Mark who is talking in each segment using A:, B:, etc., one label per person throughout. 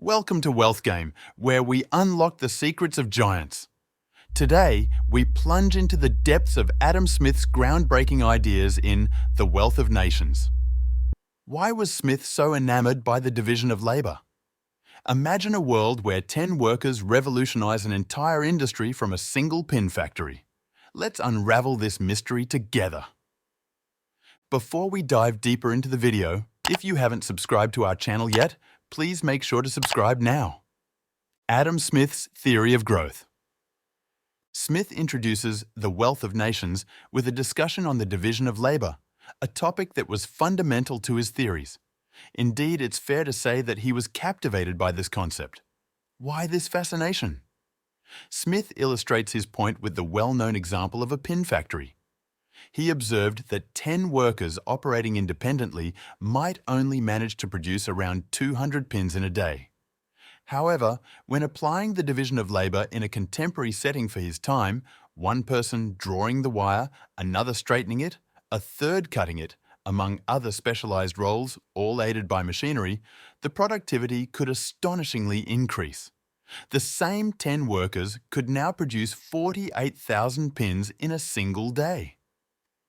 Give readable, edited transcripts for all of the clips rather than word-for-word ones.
A: Welcome to Wealth Game, where we unlock the secrets of giants. Today, we plunge into the depths of Adam Smith's groundbreaking ideas in The Wealth of Nations. Why was Smith so enamored by the division of labor? Imagine a world where 10 workers revolutionize an entire industry from a single pin factory. Let's unravel this mystery together. Before we dive deeper into the video, if you haven't subscribed to our channel yet, please make sure to subscribe now. Adam Smith's theory of growth. Smith introduces The Wealth of Nations with a discussion on the division of labor, a topic that was fundamental to his theories. Indeed, it's fair to say that he was captivated by this concept. Why this fascination? Smith illustrates his point with the well-known example of a pin factory. He observed that 10 workers operating independently might only manage to produce around 200 pins in a day. However, when applying the division of labor in a contemporary setting for his time, one person drawing the wire, another straightening it, a third cutting it, among other specialized roles, all aided by machinery, the productivity could astonishingly increase. The same 10 workers could now produce 48,000 pins in a single day.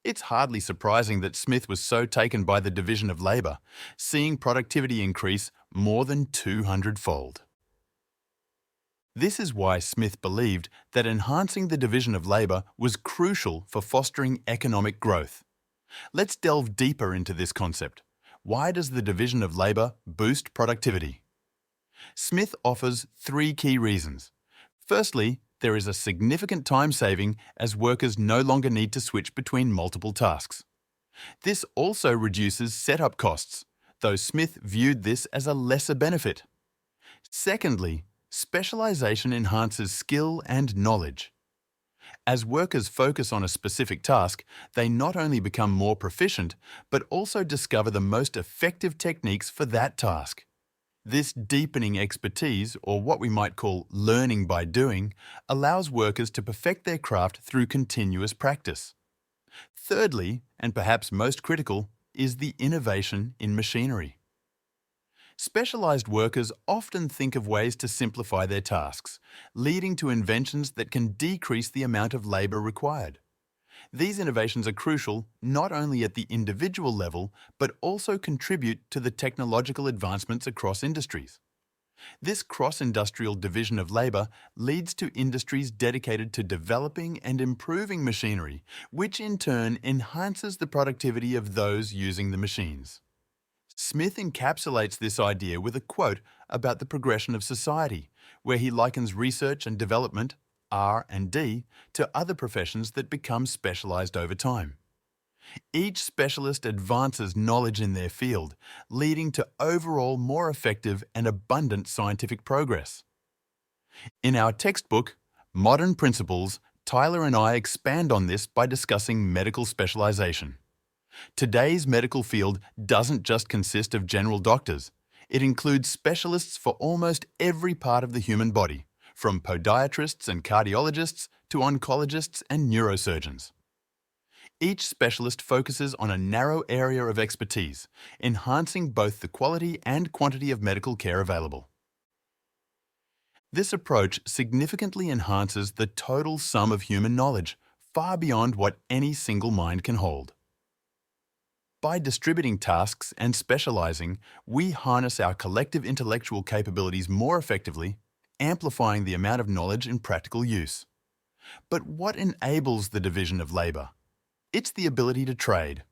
A: It's hardly surprising that Smith was so taken by the division of labor, seeing productivity increase more than 200-fold. This is why Smith believed that enhancing the division of labor was crucial for fostering economic growth. Let's delve deeper into this concept. Why does the division of labor boost productivity? Smith offers 3 key reasons. Firstly, there is a significant time saving as workers no longer need to switch between multiple tasks. This also reduces setup costs, though Smith viewed this as a lesser benefit. Secondly, specialization enhances skill and knowledge. As workers focus on a specific task, they not only become more proficient, but also discover the most effective techniques for that task. This deepening expertise, or what we might call learning by doing, allows workers to perfect their craft through continuous practice. Thirdly, and perhaps most critical, is the innovation in machinery. Specialized workers often think of ways to simplify their tasks, leading to inventions that can decrease the amount of labor required. These innovations are crucial not only at the individual level, but also contribute to the technological advancements across industries. This cross-industrial division of labor leads to industries dedicated to developing and improving machinery, which in turn enhances the productivity of those using the machines. Smith encapsulates this idea with a quote about the progression of society, where he likens research and development, R&D, to other professions that become specialized over time. Each specialist advances knowledge in their field, leading to overall more effective and abundant scientific progress. In our textbook, Modern Principles, Tyler and I expand on this by discussing medical specialization. Today's medical field doesn't just consist of general doctors. It includes specialists for almost every part of the human body, from podiatrists and cardiologists to oncologists and neurosurgeons. Each specialist focuses on a narrow area of expertise, enhancing both the quality and quantity of medical care available. This approach significantly enhances the total sum of human knowledge, far beyond what any single mind can hold. By distributing tasks and specializing, we harness our collective intellectual capabilities more effectively, amplifying the amount of knowledge in practical use. But what enables the division of labor? It's the ability to trade.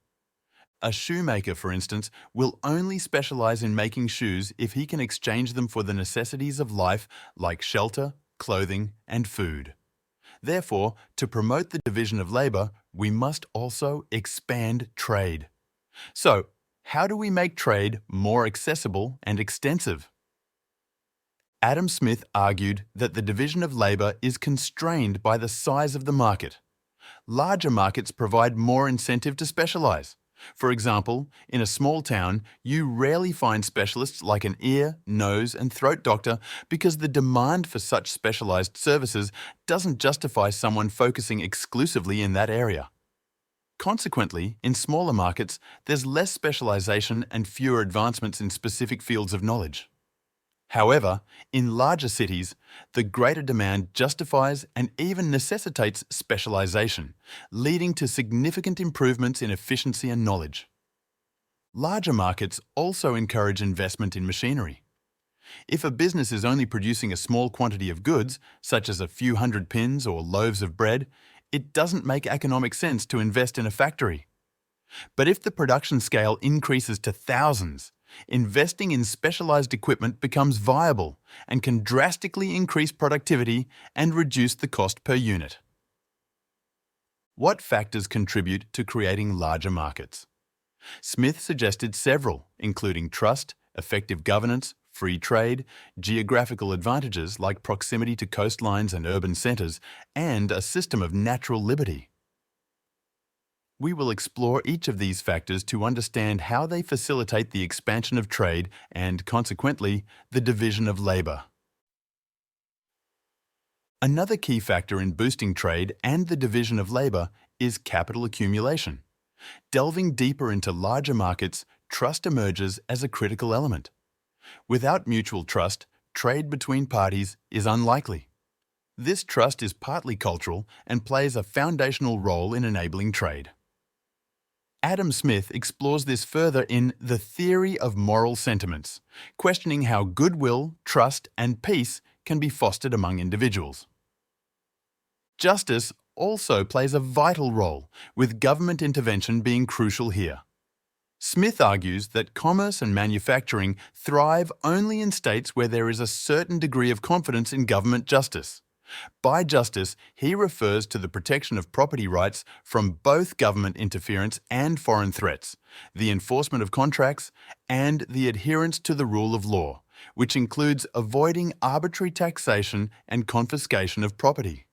A: A shoemaker, for instance, will only specialize in making shoes if he can exchange them for the necessities of life like shelter, clothing, and food. Therefore, to promote the division of labor, we must also expand trade. So, how do we make trade more accessible and extensive? Adam Smith argued that the division of labor is constrained by the size of the market. Larger markets provide more incentive to specialize. For example, in a small town, you rarely find specialists like an ear, nose, and throat doctor because the demand for such specialized services doesn't justify someone focusing exclusively in that area. Consequently, in smaller markets, there's less specialization and fewer advancements in specific fields of knowledge. However, in larger cities, the greater demand justifies and even necessitates specialization, leading to significant improvements in efficiency and knowledge. Larger markets also encourage investment in machinery. If a business is only producing a small quantity of goods, such as a few hundred pins or loaves of bread, it doesn't make economic sense to invest in a factory. But if the production scale increases to thousands, investing in specialized equipment becomes viable and can drastically increase productivity and reduce the cost per unit. What factors contribute to creating larger markets? Smith suggested several, including trust, effective governance, free trade, geographical advantages like proximity to coastlines and urban centres, and a system of natural liberty. We will explore each of these factors to understand how they facilitate the expansion of trade and, consequently, the division of labour. Another key factor in boosting trade and the division of labour is capital accumulation. Delving deeper into larger markets, trust emerges as a critical element. Without mutual trust, trade between parties is unlikely. This trust is partly cultural and plays a foundational role in enabling trade. Adam Smith explores this further in The Theory of Moral Sentiments, questioning how goodwill, trust, and peace can be fostered among individuals. Justice also plays a vital role, with government intervention being crucial here. Smith argues that commerce and manufacturing thrive only in states where there is a certain degree of confidence in government justice. By justice, he refers to the protection of property rights from both government interference and foreign threats, the enforcement of contracts, and the adherence to the rule of law, which includes avoiding arbitrary taxation and confiscation of property.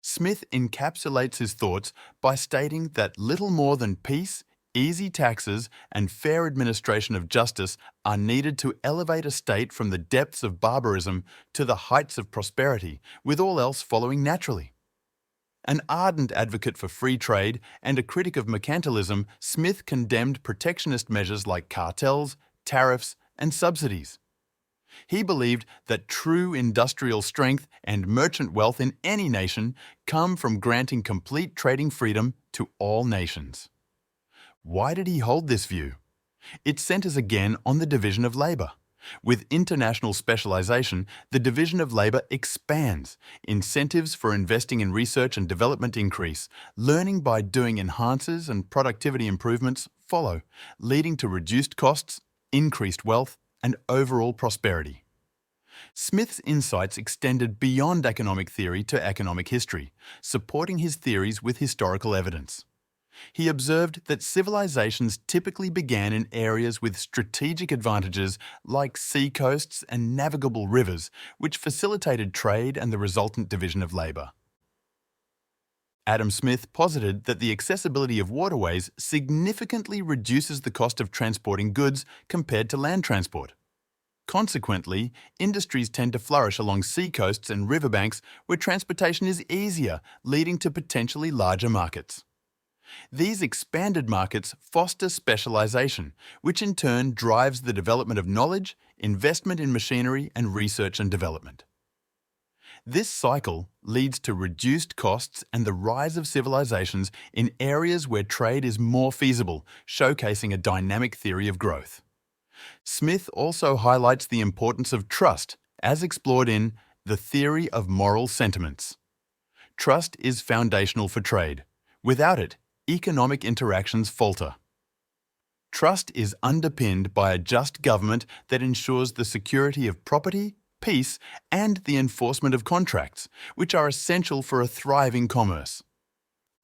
A: Smith encapsulates his thoughts by stating that little more than peace, easy taxes, and fair administration of justice are needed to elevate a state from the depths of barbarism to the heights of prosperity, with all else following naturally. An ardent advocate for free trade and a critic of mercantilism, Smith condemned protectionist measures like cartels, tariffs, and subsidies. He believed that true industrial strength and merchant wealth in any nation come from granting complete trading freedom to all nations. Why did he hold this view? It centres again on the division of labour. With international specialization, the division of labour expands. Incentives for investing in research and development increase. Learning by doing enhances and productivity improvements follow, leading to reduced costs, increased wealth, and overall prosperity. Smith's insights extended beyond economic theory to economic history, supporting his theories with historical evidence. He observed that civilizations typically began in areas with strategic advantages like seacoasts and navigable rivers, which facilitated trade and the resultant division of labour. Adam Smith posited that the accessibility of waterways significantly reduces the cost of transporting goods compared to land transport. Consequently, industries tend to flourish along seacoasts and riverbanks where transportation is easier, leading to potentially larger markets. These expanded markets foster specialization, which in turn drives the development of knowledge, investment in machinery, and research and development. This cycle leads to reduced costs and the rise of civilizations in areas where trade is more feasible, showcasing a dynamic theory of growth. Smith also highlights the importance of trust, as explored in The Theory of Moral Sentiments. Trust is foundational for trade. Without it, economic interactions falter. Trust is underpinned by a just government that ensures the security of property, peace, and the enforcement of contracts, which are essential for a thriving commerce.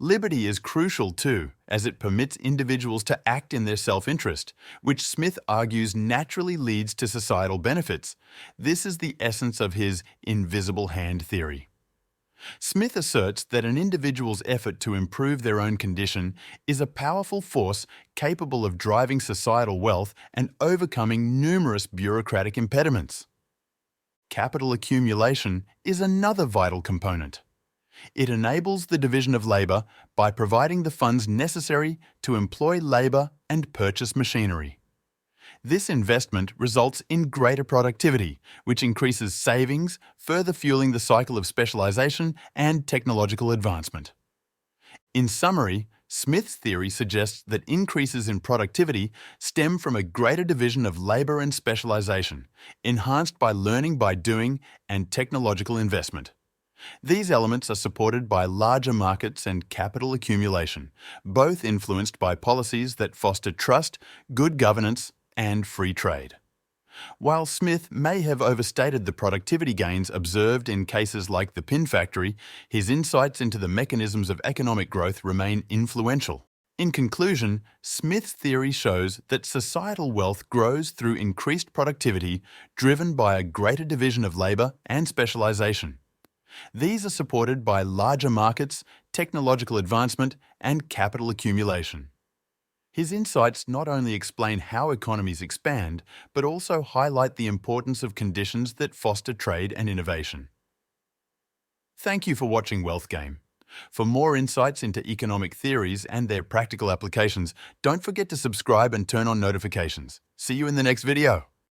A: Liberty is crucial too, as it permits individuals to act in their self-interest, which Smith argues naturally leads to societal benefits. This is the essence of his invisible hand theory. Smith asserts that an individual's effort to improve their own condition is a powerful force capable of driving societal wealth and overcoming numerous bureaucratic impediments. Capital accumulation is another vital component. It enables the division of labour by providing the funds necessary to employ labour and purchase machinery. This investment results in greater productivity, which increases savings, further fueling the cycle of specialization and technological advancement. In summary, Smith's theory suggests that increases in productivity stem from a greater division of labor and specialization, enhanced by learning by doing and technological investment. These elements are supported by larger markets and capital accumulation, both influenced by policies that foster trust, good governance, and free trade. While Smith may have overstated the productivity gains observed in cases like the pin factory, his insights into the mechanisms of economic growth remain influential. In conclusion, Smith's theory shows that societal wealth grows through increased productivity driven by a greater division of labour and specialisation. These are supported by larger markets, technological advancement, and capital accumulation. His insights not only explain how economies expand, but also highlight the importance of conditions that foster trade and innovation. Thank you for watching Wealth Game. For more insights into economic theories and their practical applications, don't forget to subscribe and turn on notifications. See you in the next video.